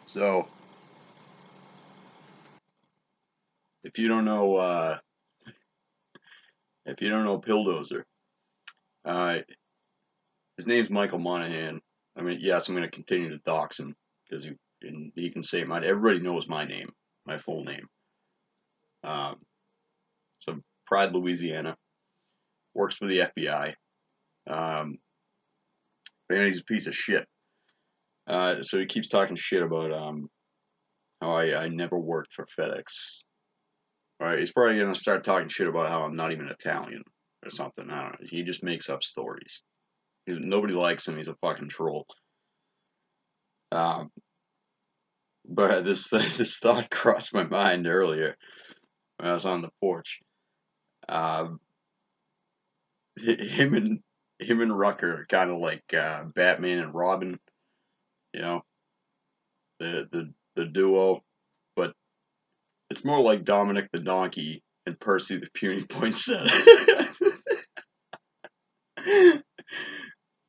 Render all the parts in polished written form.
So, if you don't know, Pilldozer, uh, his name's Michael Monahan. I mean, yes, I'm going to continue to dox him because he can say mine. Everybody knows my name, my full name. Um, so, Pride, Louisiana, works for the FBI. And he's a piece of shit. So he keeps talking shit about how I never worked for FedEx. All right, he's probably gonna start talking shit about how I'm not even Italian or something. I don't know. He just makes up stories. Nobody likes him. He's a fucking troll. Um, but this thought crossed my mind earlier when I was on the porch. Um, him and Rucker are kind of like Batman and Robin. You know, the duo, but it's more like Dominic the Donkey and Percy the Puny Poinsettia.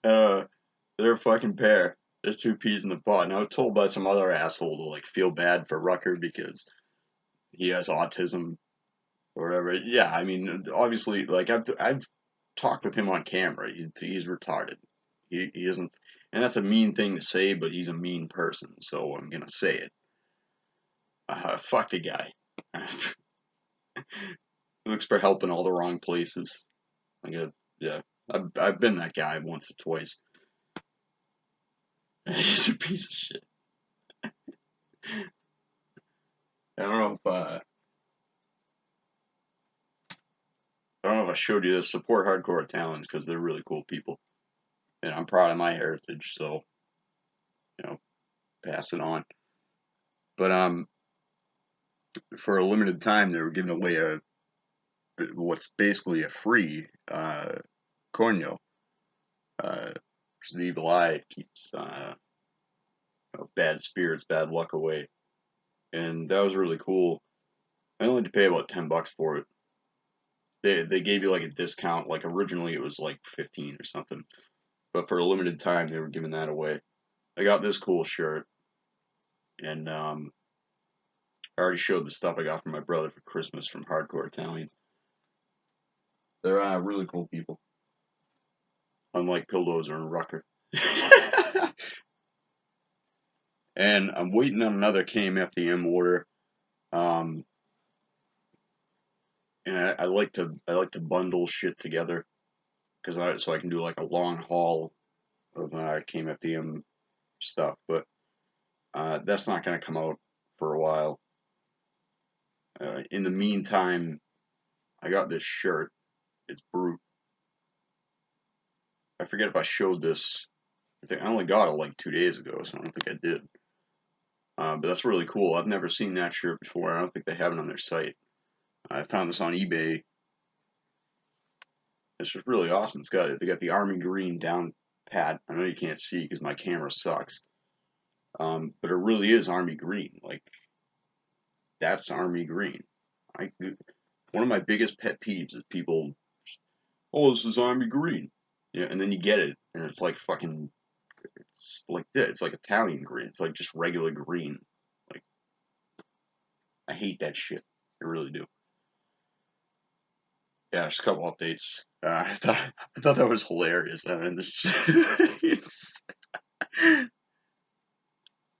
uh, they're a fucking pair. They're two peas in the pod. And I was told by some other asshole to like feel bad for Rucker because he has autism or whatever. Yeah, I mean, obviously, like I've talked with him on camera. He's retarded. He isn't, and that's a mean thing to say, but he's a mean person, so I'm gonna say it. Fuck the guy. He looks for help in all the wrong places. Like, yeah, I've been that guy once or twice. He's a piece of shit. I don't know if I showed you this. Support hardcore Italians because they're really cool people, and I'm proud of my heritage. So pass it on. But for a limited time, they were giving away what's basically a free corneo. Uh, the evil eye keeps bad spirits, bad luck away, and that was really cool. I only had to pay about $10 for it. They gave you like a discount. Like originally it was like 15 or something, but for a limited time they were giving that away. I got this cool shirt, and I already showed the stuff I got from my brother for Christmas from Hardcore Italians. They're really cool people, unlike Pildozer and Rucker. And I'm waiting on another KMFDM order. Um, and I like to bundle shit together so I can do like a long haul of KMFDM stuff. But that's not going to come out for a while. In the meantime, I got this shirt. It's Brute. I forget if I showed this. I think I only got it like 2 days ago, so I don't think I did. But that's really cool. I've never seen that shirt before. I don't think they have it on their site. I found this on eBay. It's just really awesome. They got the army green down pat. I know you can't see because my camera sucks. But it really is army green. Like that's army green. I One of my biggest pet peeves is people, oh, this is army green. Yeah, and then you get it, and it's like fucking, it's like this. It's like Italian green. It's like just regular green. Like I hate that shit. I really do. Yeah, just a couple updates. I thought that was hilarious. I mean, it's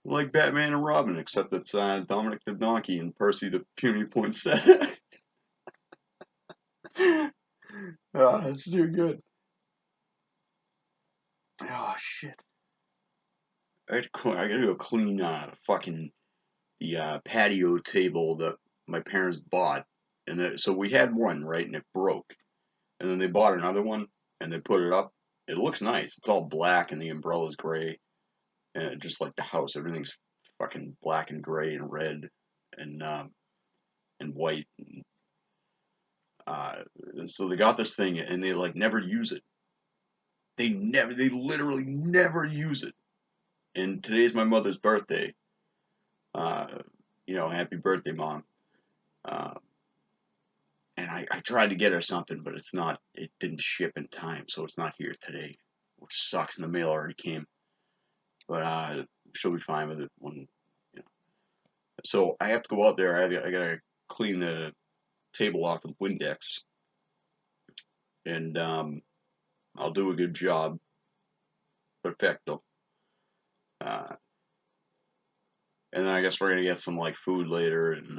like Batman and Robin, except it's Dominic the Donkey and Percy the Puny Poinsettia. Oh, that's too good. Oh shit! I gotta go clean fucking the patio table that my parents bought, and so we had one right, and it broke, and then they bought another one, and they put it up. It looks nice. It's all black, and the umbrella's gray, and just like the house, everything's fucking black and gray and red, and white. Uh, so they got this thing, and they like never use it. They literally never use it. And today's my mother's birthday. Uh, happy birthday, mom. Uh, and I tried to get her something, but it didn't ship in time, so it's not here today, which sucks. And the mail already came, but she'll be fine with it So I have to go out there. I gotta clean the table off with Windex, and I'll do a good job. Perfecto. Uh, and then I guess we're gonna get some like food later, and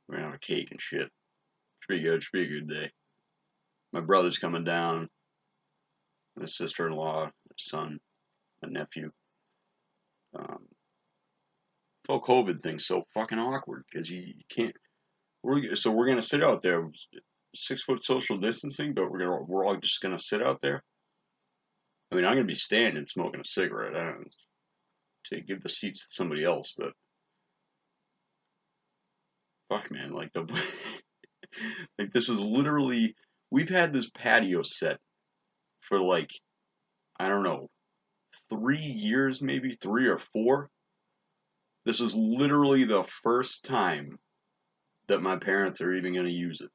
we're gonna have a cake and shit. Should be good. Should be a good day. My brother's coming down. My sister-in-law, son, my nephew. Um, the whole COVID thing's so fucking awkward because you can't. We're gonna sit out there, 6 foot social distancing, but we're all just gonna sit out there. I mean, I'm gonna be standing smoking a cigarette. I don't to give the seats to somebody else, but fuck, man, like the like this is literally we've had this patio set for like I don't know 3 years, maybe 3 or 4. This is literally the first time that my parents are even gonna use it.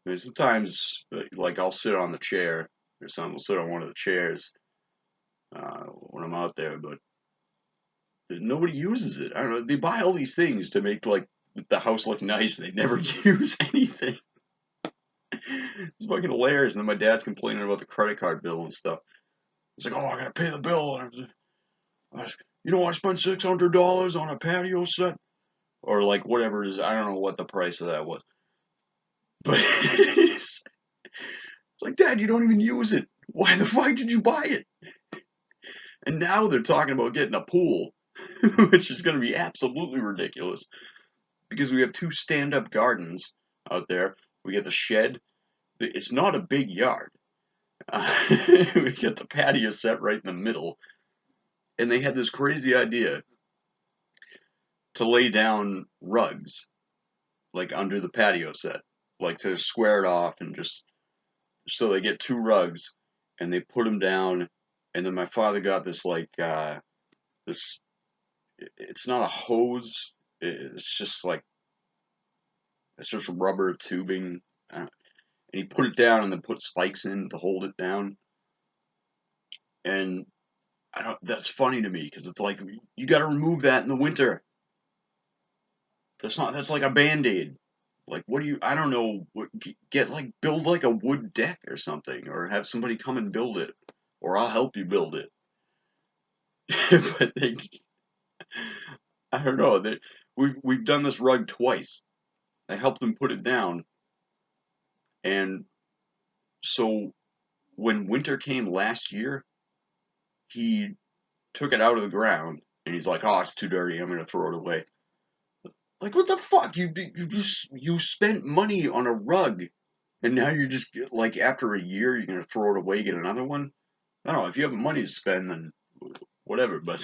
I mean, sometimes like I'll sit on the chair or something. Will sit on one of the chairs when I'm out there, but nobody uses it. I don't know. They buy all these things to make like the house look nice. They never use anything. It's fucking hilarious. And then my dad's complaining about the credit card bill and stuff. It's like, oh, I gotta pay the bill. I spent $600 on a patio set, or like whatever it is. I don't know what the price of that was, but it's like, Dad, you don't even use it. Why the fuck did you buy it? And now they're talking about getting a pool, which is gonna be absolutely ridiculous because we have 2 stand-up gardens out there. We get the shed. It's not a big yard. We got the patio set right in the middle, and they had this crazy idea to lay down rugs like under the patio set, like to square it off and just so they get 2 rugs and they put them down, and then my father got this like this. It's not a hose. It's just like it's just rubber tubing, and he put it down and then put spikes in to hold it down. And I don't. That's funny to me because it's like you got to remove that in the winter. That's not. That's like a band-aid. Like, what do you? I don't know. Get like build like a wood deck or something, or have somebody come and build it, or I'll help you build it. But I don't know. We've done this rug twice. I helped him put it down, and so when winter came last year, he took it out of the ground, and he's like, "Oh, it's too dirty. I'm gonna throw it away." Like, what the fuck? You spent money on a rug, and now you're just like after a year you're gonna throw it away, get another one. I don't know. If you have money to spend, then whatever. But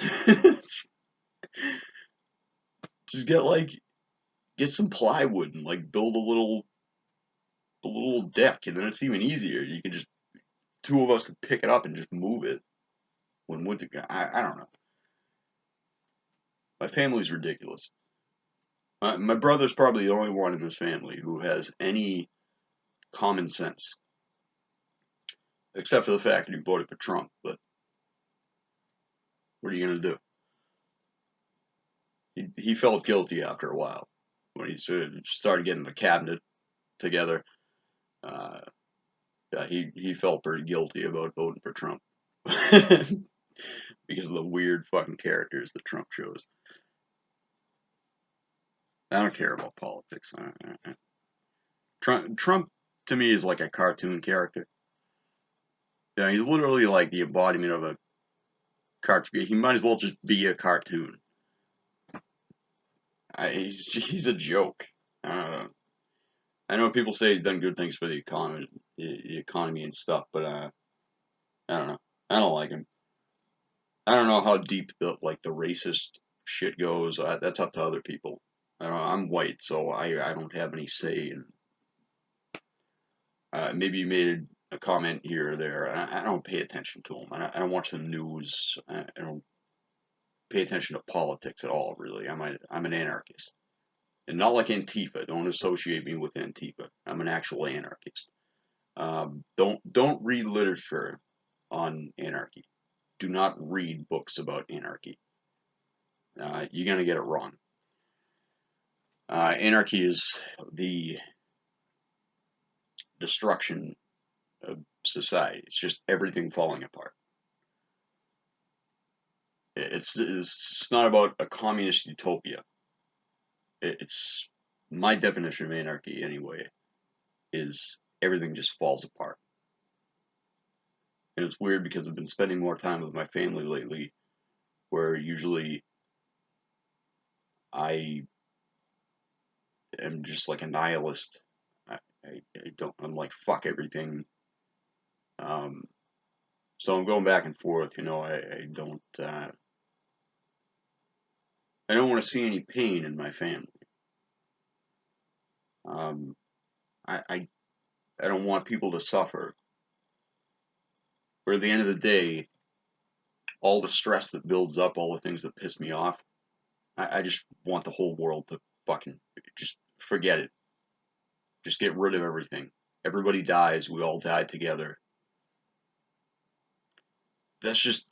just get some plywood and like build a little deck, and then it's even easier. You can just 2 of us could pick it up and just move it when winter. I don't know. My family's ridiculous. My brother's probably the only one in this family who has any common sense, except for the fact that he voted for Trump. But what are you gonna do? He felt guilty after a while when he started getting the cabinet together. Uh, yeah, he felt pretty guilty about voting for Trump because of the weird fucking characters that Trump shows. I don't care about politics. Trump to me is like a cartoon character. Yeah, he's literally like the embodiment of a cartoon. He might as well just be a cartoon. He's a joke. I know people say he's done good things for the economy and stuff, but I don't know. I don't like him. I don't know how deep the racist shit goes. That's up to other people. I don't know, I'm white, so I don't have any say. And maybe you made a comment here or there. I don't pay attention to them. I don't watch the news. I don't pay attention to politics at all. Really, I'm an anarchist, and not like Antifa. Don't associate me with Antifa. I'm an actual anarchist. Don't read literature on anarchy. Do not read books about anarchy. you're going to get it wrong. Anarchy is the destruction of society. It's just everything falling apart. It's not about a communist utopia. It's my definition of anarchy anyway is everything just falls apart. And it's weird because I've been spending more time with my family lately, where usually I am just like a nihilist. I don't. I'm like fuck everything. Um, so I'm going back and forth. You know, I don't. I don't want to see any pain in my family. Um, I, I I don't want people to suffer. But at the end of the day, all the stress that builds up, all the things that piss me off, I just want the whole world to fucking just forget it. Just get rid of everything. Everybody dies. We all die together. That's just,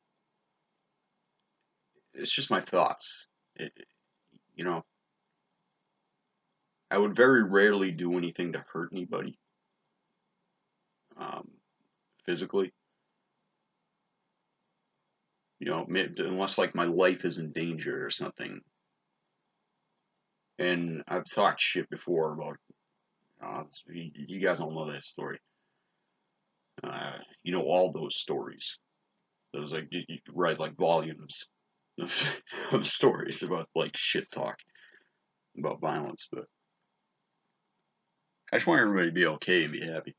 it's just my thoughts. You know, I would very rarely do anything to hurt anybody um, physically. You know, unless like my life is in danger or something. And I've talked shit before about, you guys don't know that story. You know all those stories. Those like you write like volumes of, of stories about like shit talk about violence, but I just want everybody to be okay and be happy.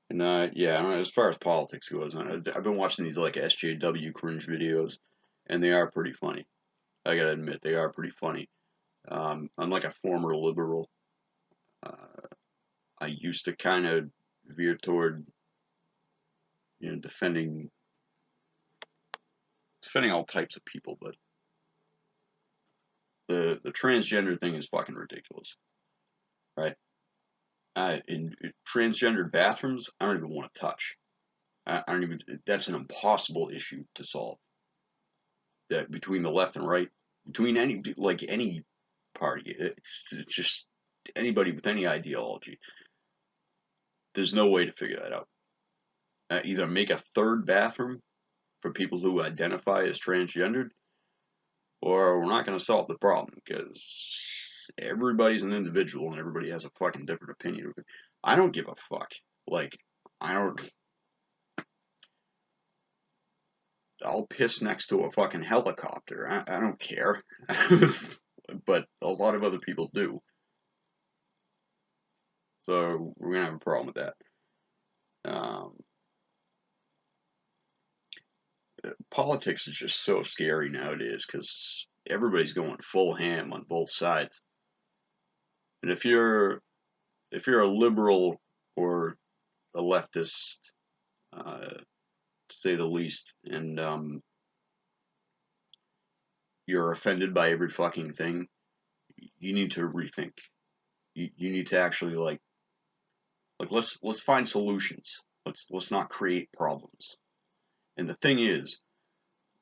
And yeah, as far as politics goes, I've been watching these like SJW cringe videos, and they are pretty funny. I gotta admit, they are pretty funny. I'm like a former liberal. Uh, I used to kind of veer toward, defending all types of people, but the transgender thing is fucking ridiculous, right? In transgendered bathrooms, I don't even want to touch. I don't even. That's an impossible issue to solve. That between the left and right, between any party, it's just anybody with any ideology. There's no way to figure that out. Either make a third bathroom for people who identify as transgendered, or we're not going to solve the problem because everybody's an individual and everybody has a fucking different opinion. I don't give a fuck. Like, I don't. I'll piss next to a fucking helicopter. I don't care. But a lot of other people do. So we're gonna have a problem with that. Um, Politics is just so scary nowadays because everybody's going full ham on both sides. And if you're a liberal or a leftist, to say the least, and you're offended by every fucking thing, you need to rethink. You need to actually like let's find solutions. Let's not create problems. And the thing is,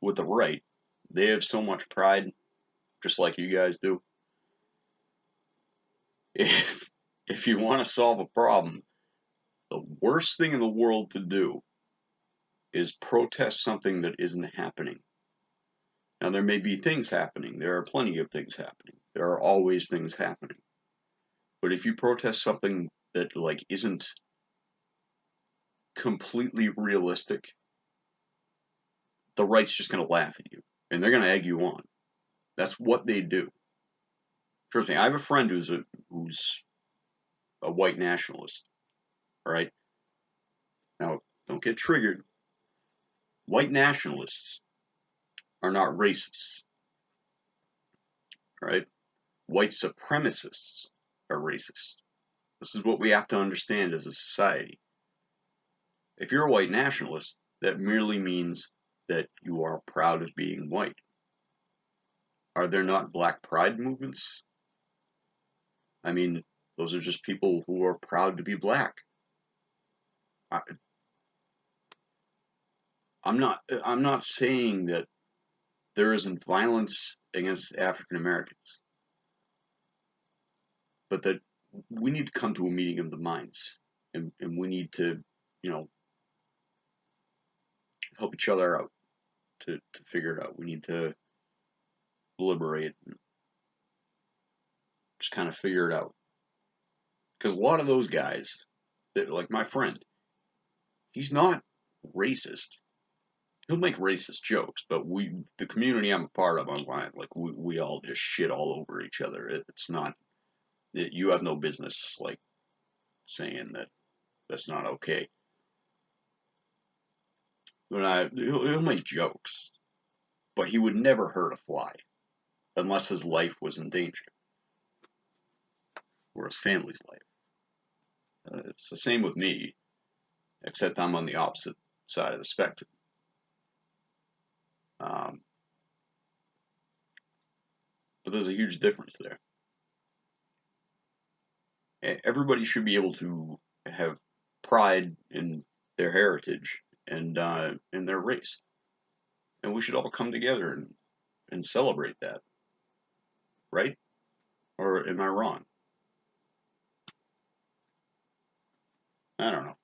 with the right, they have so much pride, just like you guys do. If you want to solve a problem, the worst thing in the world to do is protest something that isn't happening. Now there may be things happening. There are plenty of things happening. There are always things happening. But if you protest something that like isn't completely realistic, the right's just going to laugh at you and they're going to egg you on. That's what they do. Trust me, I have a friend who's a white nationalist. All right. Now, don't get triggered. White nationalists are not racists. All right. White supremacists are racist. This is what we have to understand as a society. If you're a white nationalist, that merely means that you are proud of being white. Are there not black pride movements? I mean, those are just people who are proud to be black. I, I'm not saying that there isn't violence against African Americans, but that we need to come to a meeting of the minds, and we need to, you know, help each other out to figure it out. We need to deliberate and just kind of figure it out. Because a lot of those guys, like my friend, he's not racist. He'll make racist jokes, but the community I'm a part of online, like we all just shit all over each other. It's not, you have no business like saying that that's not okay. But he'll make jokes, but he would never hurt a fly unless his life was in danger or his family's life. It's the same with me, except I'm on the opposite side of the spectrum. Um, but there's a huge difference there. Everybody should be able to have pride in their heritage and in their race, and we should all come together and celebrate that, right? Or am I wrong? I don't know.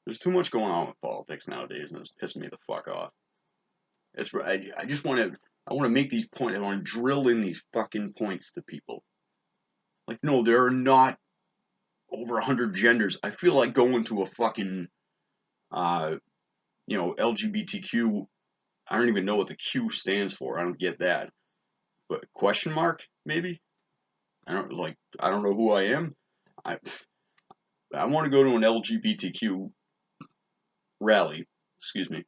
There's too much going on with politics nowadays, and it's pissing me the fuck off. I just want to make these points. I want to drill in these fucking points to people. Like, no, there are not over 100 genders. I feel like going to a fucking, uh, LGBTQ. I don't even know what the Q stands for. I don't get that. But question mark, maybe? I don't know who I am. I I want to go to an LGBTQ rally, excuse me,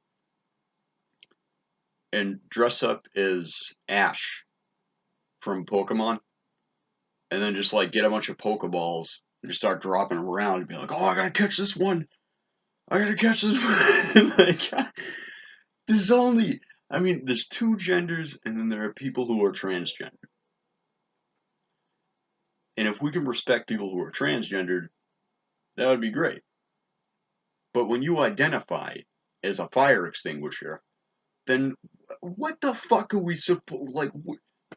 and dress up as Ash from Pokemon, and then just like get a bunch of Pokeballs and just start dropping them around and be like, "Oh, I gotta catch this one! I gotta catch this one!" Like, there's only, I mean, there's two genders, and then there are people who are transgender. And if we can respect people who are transgendered, that would be great. But when you identify as a fire extinguisher, then what the fuck are we supposed like?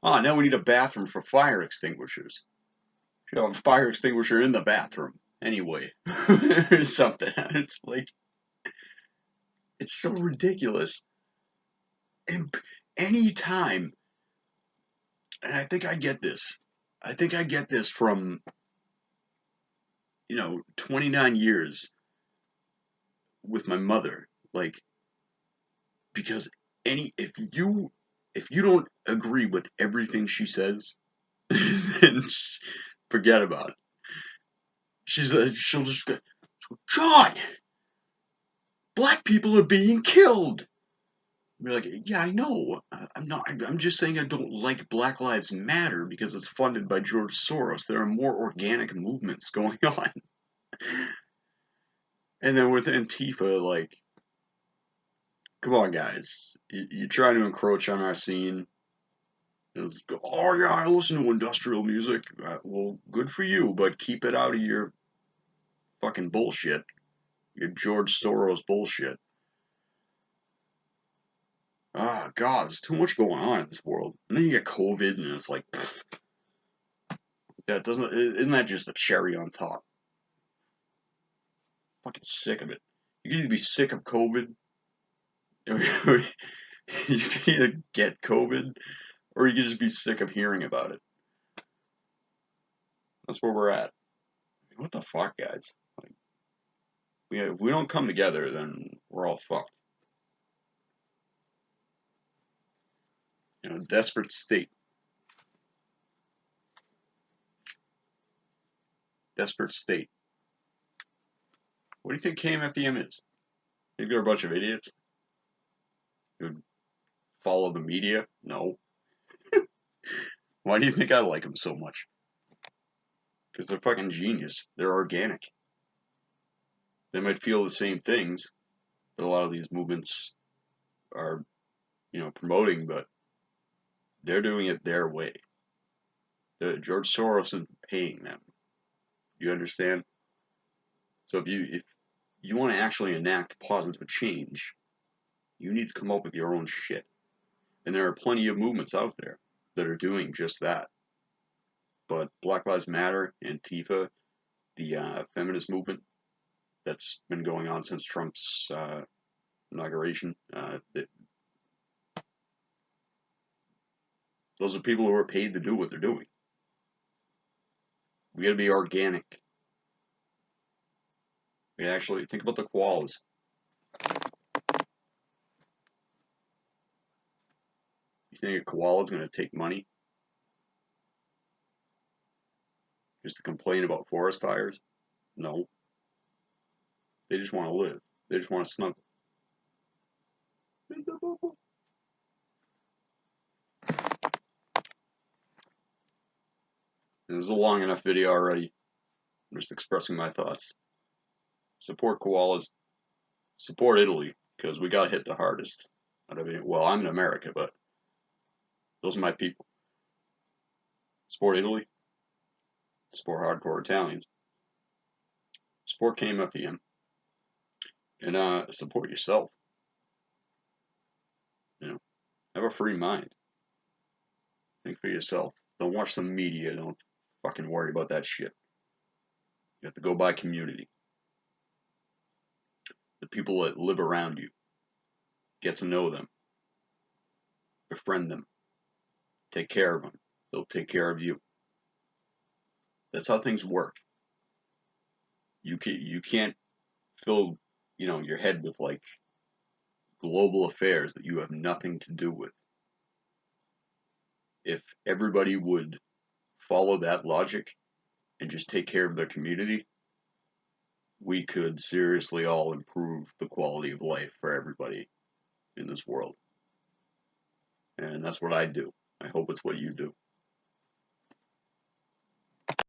Now we need a bathroom for fire extinguishers. You have a fire extinguisher in the bathroom anyway, or something. It's like it's so ridiculous. And anytime, and I think I get this. I think I get this from 29 years with my mother. Like, because any if you don't agree with everything she says, then forget about it. She'll just go, John, black people are being killed. Be like, yeah, I know. I'm not. I'm just saying I don't like Black Lives Matter because it's funded by George Soros. There are more organic movements going on. And then with Antifa, like, come on, guys. You're trying to encroach on our scene. Oh, yeah, I listen to industrial music. Well, good for you, but keep it out of your fucking bullshit. Your George Soros bullshit. Ah, God, there's too much going on in this world. And then you get COVID, and it's like, pfft, isn't that just the cherry on top? Fucking sick of it. You can either be sick of COVID, or you can either get COVID, or you can just be sick of hearing about it. That's where we're at. What the fuck, guys? Like, if we don't come together, then we're all fucked. Desperate state. Desperate state. What do you think KMFDM is? Think they're a bunch of idiots who follow the media? No. Why do you think I like them so much? Because they're fucking genius. They're organic. They might feel the same things that a lot of these movements are, promoting, but they're doing it their way. George Soros is paying them. You understand? So if you want to actually enact positive change, You need to come up with your own shit. And there are plenty of movements out there that are doing just that. But Black Lives Matter, Antifa, the feminist movement that's been going on since Trump's inauguration, those are people who are paid to do what they're doing. We gotta be organic. We actually think about the koalas. You think a koala is gonna take money just to complain about forest fires? No. They just want to live. They just want to snuggle. This is a long enough video already. I'm just expressing my thoughts. Support koalas. Support Italy, because we got hit the hardest. Well, I'm in America, but those are my people. Support Italy. Support hardcore Italians. Support KMFDM. And support yourself. You know, have a free mind. Think for yourself. Don't watch the media. Don't fucking worry about that shit. You have to go by community. The people that live around you. Get to know them. Befriend them. Take care of them. They'll take care of you. That's how things work. You can't fill your head with like global affairs that you have nothing to do with. If everybody would follow that logic and just take care of their community, we could seriously all improve the quality of life for everybody in this world. And that's what I do. I hope it's what you do.